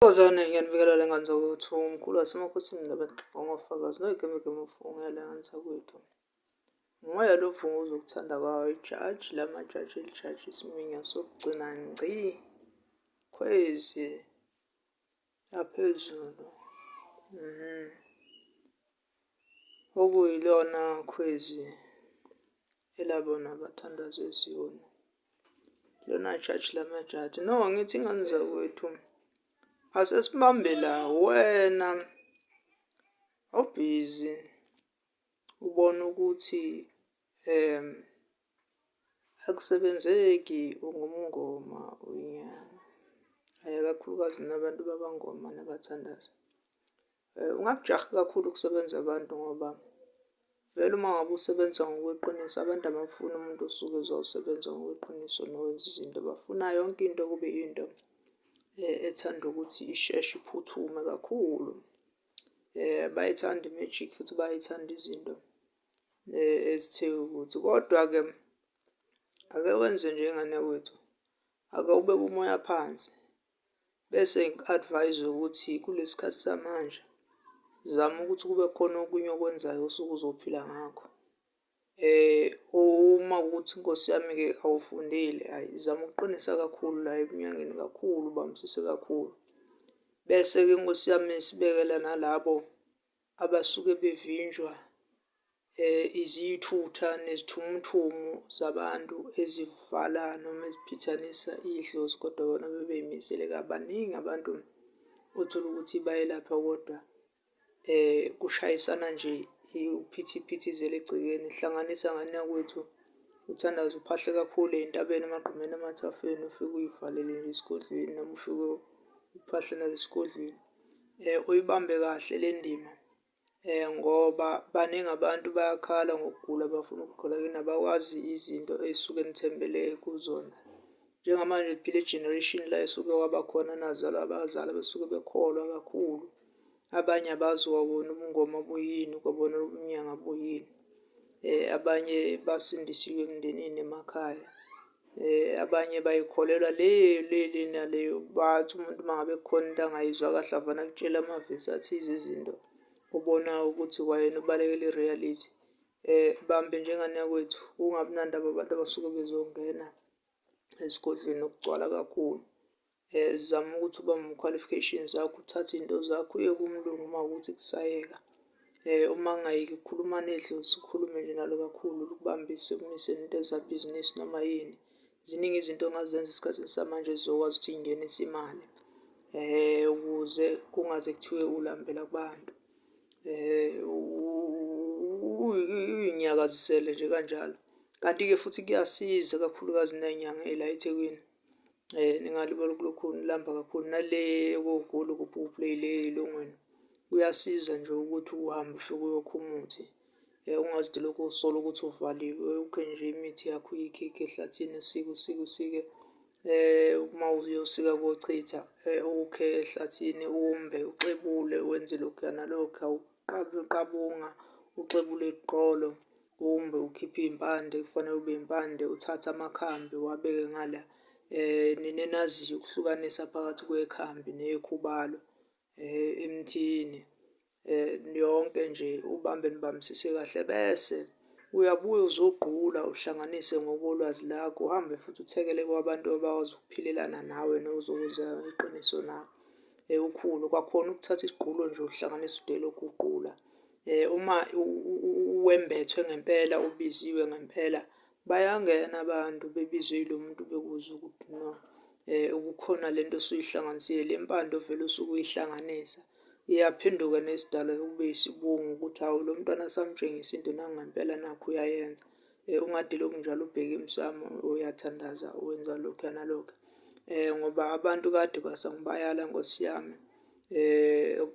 Sithokozane ngiyanibikelela le ngane zakwethu. Umkhulu wasemakhosini ngofakazi noyigemegeme ufungela ngane zakwethu. Ngumoya lo vunguza ukuthanda kwawo ijaji lamajaji elijaji isiminya sokugcina ngci khwezi yaphezulu. Okuyilona khwezi elabona abathandazi eZiyoni. Lona jaji lamajaji. No, ngithi ingane zakwethu asesibambe la wena awubhizi ubona ukuthi akusebenzeki ungumngoma uyinyanga. Kakhulukazi nabantu babangoma nabathandazi. Ungakujahi kakhulu ukusebenza abantu ngoba vele uma ngabe usebenza ngokweqiniso abantu abafuni umuntu osuke ezowusebenza ngokweqiniso nowenza izinto. Bafuna yonke into kube into ethanda ukuthi isheshe iphuthume kakhulu. Bayayithanda i-magic futhi bayayithanda izinto ezithe ukuthi. Kodwa-ke ake wenze njengane wethu. Ake ubeke umoya phansi bese ngiku-advise ukuthi kulesi sikhathi samanje zama ukuthi kube khona okunye okwenzayo osuke uzophila ngakho. Uma kuwukuthi Nkosi yami-ke awufundile, hhayi zama ukuqinisa kakhulu la ebunyangeni kakhulu, ubambisise kakhulu. Bese-ke Nkosi yami sibekela nalabo abasuke bevinjwa izithutha nezithumuthumu zabantu ezivala noma eziphithanisa idlozi kodwa bona bebeyimisele. Baningi abantu othola ukuthi bayelapha kodwa kushayisana nje uphithiphithi egcekeni. Hlanganisa ngane yakwethu uthandaze uphahle kakhulu ey'ntabeni emagqumeni emathafeni ufike uy'valele nje esigodlweni noma ufike uphahle nala esigodlweni. Uyibambe kahle le ndima ngoba baningi abantu bayakhala ngokugula bafuna ukugula kini abakwazi izinto ey'suke nithembele kuzona. Njengamanje phila i-generation la esuke kwaba khona nazalwa abazali besuke bekholwa kakhulu. Abanye abazi kwabona ubungoma buyini, kwabona ubunyanga buyini. Abanye basindisiwe emindenini emakhaya. Abanye bayikholelwa le naleyo. Bathi umuntu uma ngabe kukhona into angayizwa kahle avane akutshele amavesi athize izinto ubona ukuthi kwayena ubalekela i-reality. Bambe njengane yakwethu kungabi nandaba abantu abasuke bezongena esigodlweni okugcwala kakhulu. Zama ukuthi ubambe i-qualifications zakho, uthathe iy'nto zakho uye kumlungu uma kuwukuthi kusayeka. Uma kungayeki ukukhuluma nedlozi, ukhulume nje nalo kakhulu ukubambise ukumise nento ezabhizinisi noma yini. Ziningi izinto ongazenza esikhathini samanje ezizokwazi ukuthi iy'ngenise imali ukuze kungaze kuthiwe ulambela kubantu. Uy'nyakazisele nje kanjalo. Kanti-ke futhi kuyasiza kakhulukazi ney'nyanga ey'la eThekwini. Ningalibali kulokhu nilamba kakhulu nale koGoli Gubhubule le ey'longweni. Kuyasiza nje ukuthi uhambe ufike uyokha umuthi. Ungazide lokhu usola ukuthi uvaliwe. Ukhe nje imithi yakho uyikhiphe ehlathini usike. Uma uyosika kochitha ukhe ehlathini umbe uxebule wenze lokhuya nalokhuya. Uqabunga uxebule eqolo umbe ukhiphe iy'mpande kufanele ube iy'mpande. Uthathe amakhambi uwabeke ngala nina enaziyo ukuhlukanisa phakathi kwekhambi nekhubalo emthini. Yonke nje ubambe nibambisise kahle bese uyabuya uzogqula uhlanganise ngokolwazi lakho. Uhambe futhi uthekele kwabantu abakwazi ukuphilelana nawe nozokwenza iqiniso nawe. Ukhulu kwakhona ukuthatha isigqulo nje uhlanganise ude lokhu uqula. Uma wembethwe ngempela ubiziwe ngempela bayangena abantu bebizwe yilo muntu bekuzwe ukuthi no kukhona lento osuyihlanganisile. Le mpande ovele usuke uyihlanganisa iyaphenduka nesidalwa kube yisibungu ukuthi hawu lo mntwana samtshengisa into nangempela nakhu uyayenza. Ungade lokhu njalo ubheke emsamo uyathandaza wenza lokhuya nalokhuya. Ngoba abantu kade kwasangibayala Nkosi yami.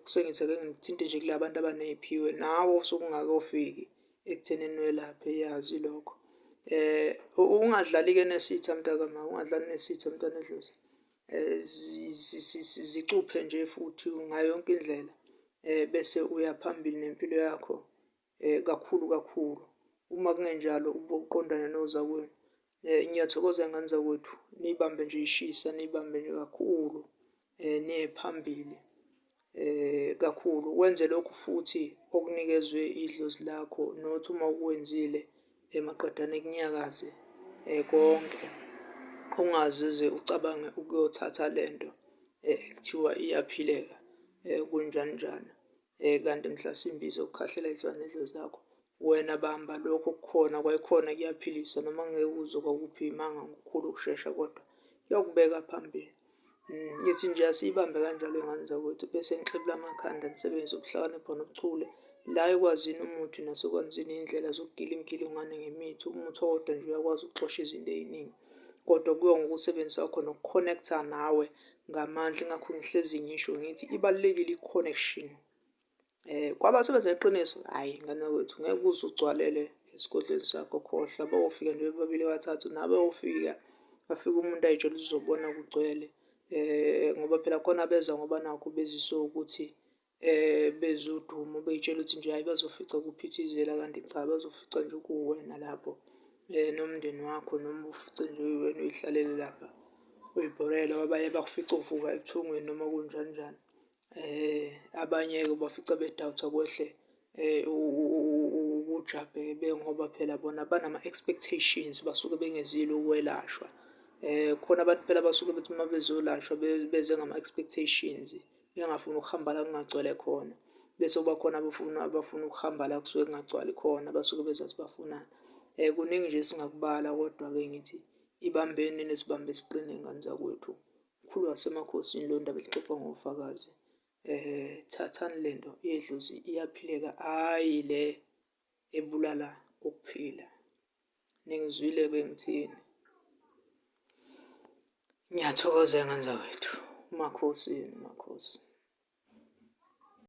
Sengithi ake ngithinte nje kula bantu abaney'phiwo nawe osuke ungakofiki ekuthenini welaphe yazi lokho. Ungadlali-ke nesitha mntakama, ungadlali nesitha mntwana edlozi. Zicuphe nje futhi ngayo yonke indlela bese uya phambili nempilo yakho kakhulu. Uma kungenjalo ube uqondane nozakwenu. Ngiyathokoza ngane zakwethu, niyibambe nje ishisa, niyibambe nje kakhulu. niye phambili kakhulu. Wenze lokhu futhi okunikezwe idlozi lakho, nothi uma ukwenzile maqedane kunyakaze konke. Ungazize ucabange ukuyothatha lento ekuthiwa iyaphileka kunjani njani. Kanti mhlasimbe izokukhahlela idlwane idlozi lakho. Wena bamba lokho okukhona, kwayikhona kuyaphilisa noma ngeke uzwe kwakuphimanga ngokukhulu ukushesha kodwa kuyokubeka phambili. Ngithi nje asiyibambe kanjalo iy'ngane zakwethu bese nixebula amakhanda nisebenzise ubuhlakanipha nobuchule la ekwazini umuthi nasekwazini iy'ndlela zokugila inkilikwane ngemithi. Umuthi owodwa nje uyakwazi ukuxosha izinto ey'ningi, kodwa kuyo ngokusebenzisa khona ukukhonektha nawe ngamandla. Ingakho ngihlezi ngisho ngithi ibalulekile i-connection. Kwabasebenza ngeqiniso, hhayi ngane wethu ngeke uze ugcwalele esigodlweni sakho, khohlwa bawofika nje babili bathathu, nabeyofika afike umuntu ayitshela uzobona kugcwele. Ngoba phela khona beza ngoba nakho beziswe ukuthi bezodumo, bey'tshela ukuthi nje hhayi bazofica kuphithizela, kanti cha bazofica nje kuwena lapho nomndeni wakho, noma ufice nje wena uy'hlalele lapha uy'bhorela. Abanye bakufica uvuka ebuthongweni noma kunjani njani. Abanye-ke bafica bedawutha kwehle ukujabhe ngoba phela bona banama-expectations, basuke bengezile ukwelashwa. Khona abantu phela basuke bethi uma bezolashwa beze ngama-expectations, bengafuni ukuhamba la kungagcwele khona. Bese kuba khona abafuna ukuhamba la kusuke kungagcwali khona, basuke bezathi bafunani. Kuningi nje esingakubala, kodwa-ke ngithi ibambeni nesibambe siqine ngane zakwethu. Umkhulu wasemakhosini lo ndaba elixoxwa ngofakazi. Thathani lento yedlozi iyaphileka, hhayi le ebulala ukuphila. Ningizwile bengithini? Ngiyathokoza ngane zakwethu. Umakhosini, makhosi.